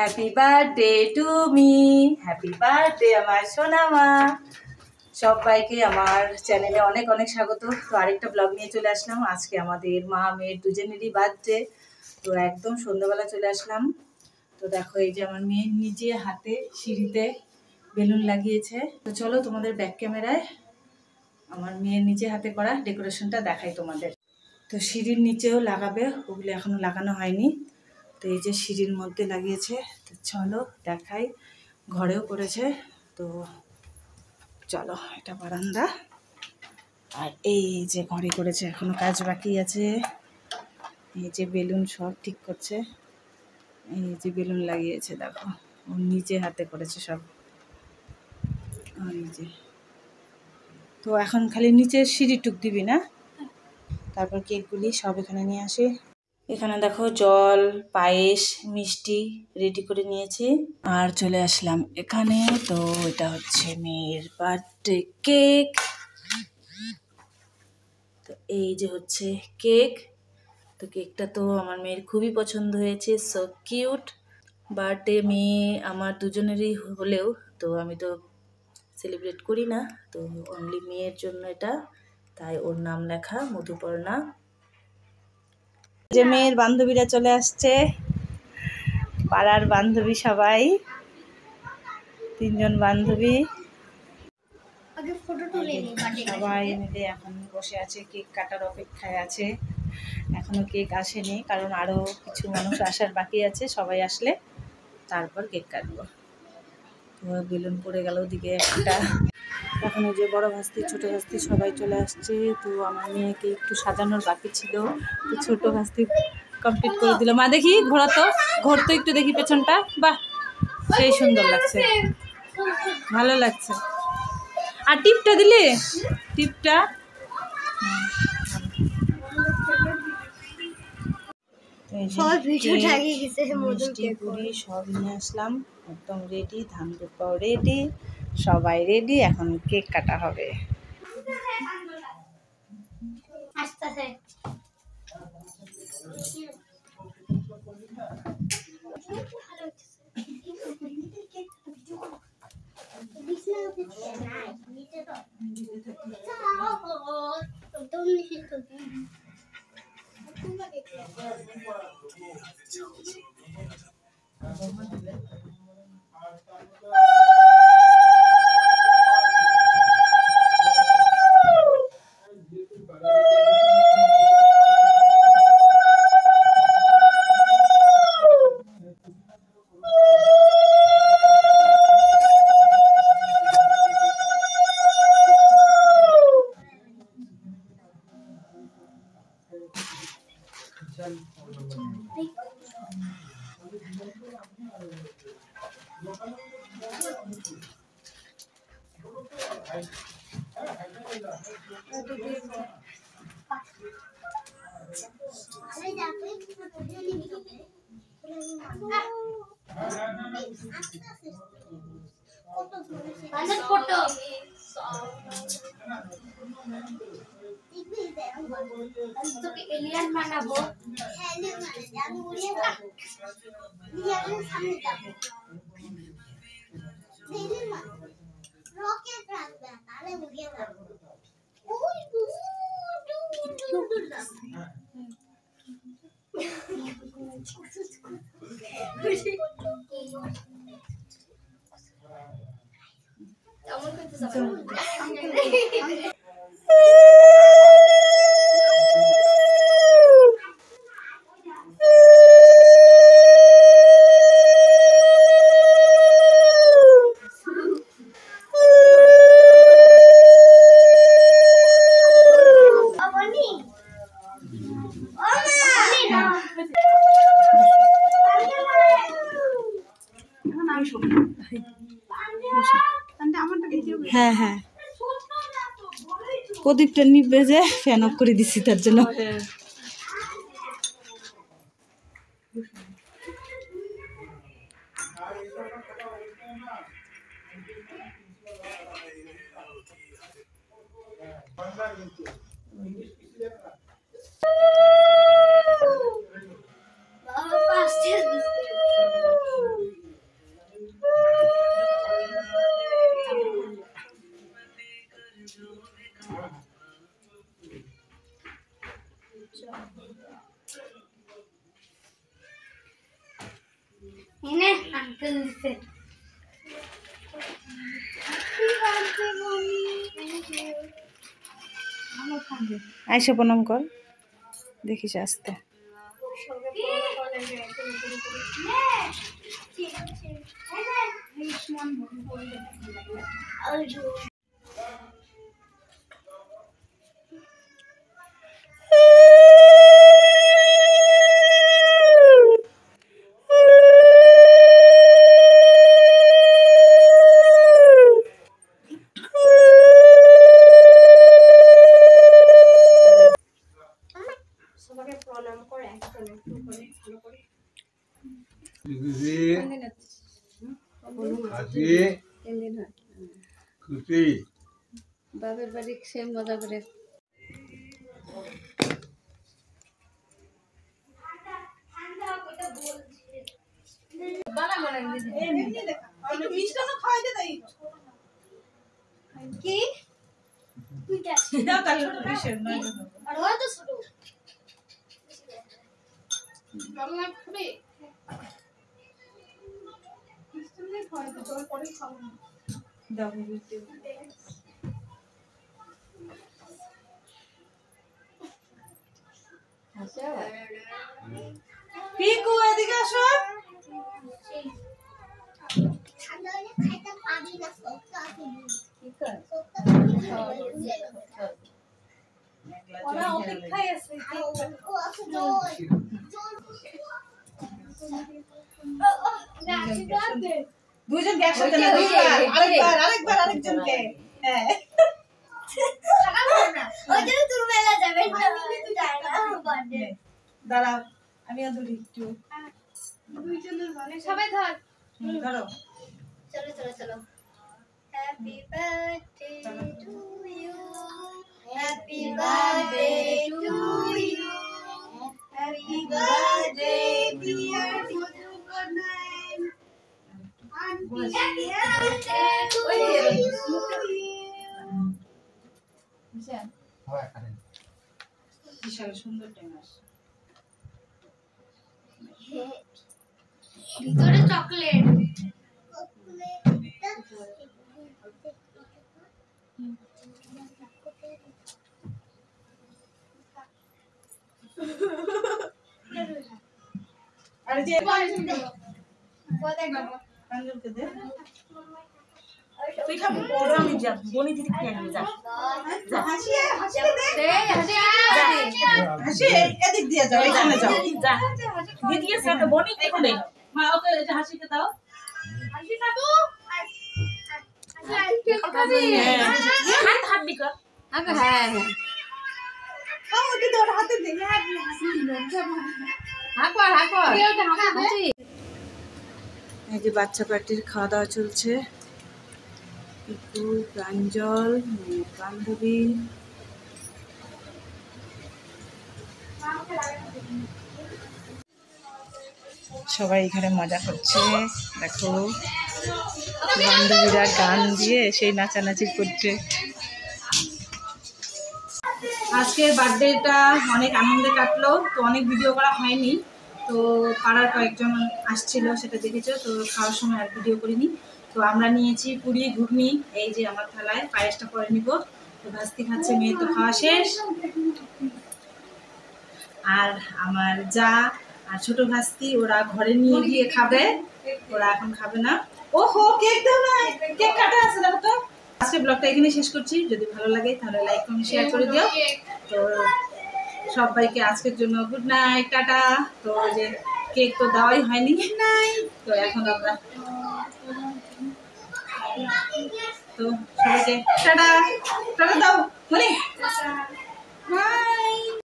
Happy birthday to me, happy birthday আমার সোনা মা। সবাইকে আমার চ্যানেলে অনেক অনেক স্বাগত। তো আরেকটা ব্লগ নিয়ে চলে আসলাম। আজকে আমাদের মা মেয়ের দুজনেরই বার্থডে। তো একদম সন্ধ্যাবেলা চলে আসলাম। তো দেখো এই যে আমার মেয়ের নিজে হাতে সিঁড়িতে বেলুন লাগিয়েছে। তো চলো তোমাদের ব্যাক ক্যামেরায় আমার মেয়ের নিজে হাতে করা ডেকোরেশনটা দেখাই তোমাদের। তো সিঁড়ির নিচেও লাগাবে, ওগুলো এখনো লাগানো হয়নি। তো এই যে সিঁড়ির মধ্যে লাগিয়েছে। তো চলো দেখাই, ঘরেও করেছে। তো চলো, এটা বারান্দা, আর এই যে ঘরে করেছে, এখনো কাজ বাকি আছে। এই যে বেলুন সব ঠিক করছে, এই যে বেলুন লাগিয়েছে দেখো, ও নিজে হাতে করেছে সব। এই যে তো এখন খালি নিচের সিঁড়ি টুক দিবি না, তারপর কেকগুলি সব এখানে নিয়ে আসি। এখানে দেখো জল, পায়েস, মিষ্টি রেডি করে নিয়েছি আর চলে আসলাম এখানে। তো এটা হচ্ছে মেয়ের বার্থডে কেক। তো এই যে হচ্ছে কেক। তো কেকটা তো আমার মেয়ের খুবই পছন্দ হয়েছে, সো কিউট। বার্থডে মেয়ে আমার দুজনেরই হলেও তো আমি তো সেলিব্রেট করি না, তো অনলি মেয়ের জন্য এটা, তাই ওর নাম লেখা মধুপর্ণা। যে মেয়ের বান্ধবীরা চলে আসছে, পাড়ার বান্ধবী সবাই, 3 জন বান্ধবী সবাই মিলে এখন বসে আছে, কেক কাটার অপেক্ষায় আছে। এখনো কেক আসেনি, কারণ আরো কিছু মানুষ আসার বাকি আছে। সবাই আসলে তারপর কেক কাটবো। তো বেলুন পড়ে গেল ওদিকে একটা। এখন ওই যে বড় ভাস্তি ছোট ভাস্তি সবাই চলে আসছে। তো আমার মেয়েকে একটু সাজানোর বাকি ছিল, তো ছোট ভাস্তি কমপ্লিট করে দিল। মা দেখি ঘোরা, তো ঘুরতো একটু দেখি পেছনটা, বাহ সেই সুন্দর লাগছে, ভালো লাগছে। আর টিপটা দিলে, টিপটা মিষ্টি পুরি সব নিয়ে আসলাম, একদম রেডি, ধান দুপাও রেডি, সবাই রেডি। এখন কেক কাটা হবে। এলিয়ান বানাবো, আমি উড়িয়ে যাবো, আমি সামনে যাবো, রকেট রাখবে তাহলে উড়িয়ে যাবো। ওই হ্যাঁ হ্যাঁ, প্রদীপটা নিবে যে ফ্যান অফ করে দিচ্ছি তার জন্য। আইসা প্রণাম কর, দেখিস আসতে। বাপের বাড়ি সে মজা করে কি পিকু এদিকে আসো। দুজন একসাথে না, আরেকবার আরেকবার আরেকজনকে। হ্যাঁ দাঁড়াও, আমিও ধরি একটু। সবাই ধর ধরো। চলো চলো চলো happy birthday to you happy birthday to you happy birthday dear Madhubanai happy birthday to you বিশাল সুন্দর টেঙ্গাস। ভিতরে চকলেট আর যে পাঞ্জলকে দে। তুই খাবি বড়, আমি যাব বনি দিদি খেয়ে নিয়ে যা। হাসি হাসি দে, হাসি এদিক দিয়ে যাও, এখানে যাও যা। দিদি এসে একটা বনি এখানে মা ওকে হাসিকে দাও। হাসি খাবো খাবি হাত হাত দিকা। হ্যাঁ হ্যাঁ খাও ওটা তোর হাতে দে। এই যে বাচ্চা পার্টির খাওয়া দাওয়া চলছে। পিকু, প্রাঞ্জল, বান্ধবী, সবাই এখানে মজা করছে। দেখো বান্ধবীরা গান দিয়ে সেই নাচানাচি করছে। আজকের বার্থডেটা অনেক আনন্দে কাটলো, তো অনেক ভিডিও করা হয়নি। তো পাড়ার কয়েকজন আসছিল, সেটা দেখেছো। তো খাওয়ার সময় আর ভিডিও করিনি। তো আমরা নিয়েছি পুরি ঘুগনি, এই যে আমার থালায়। পায়েসটা করে নিব। তো ভাস্তি খাচ্ছে, মেয়ে তো খাওয়া শেষ। আর আমার যা আর ছোট ভাস্তি ওরা ঘরে নিয়ে গিয়ে খাবে, ওরা এখন খাবে না। ওহো কেক দাও না, কেক কাটা আছে দেখো তো। আজকে ব্লগটা এখানে শেষ করছি। যদি ভালো লাগে তাহলে লাইক কমেন্ট শেয়ার করে দিও। তো সবাইকে আজকের জন্য গুড নাইট, টাটা। তো যে কেক তো দেওয়াই হয়নি, তো এখন আমরা তো সবাইকে টাটা টাটা দাও। মনি বাই।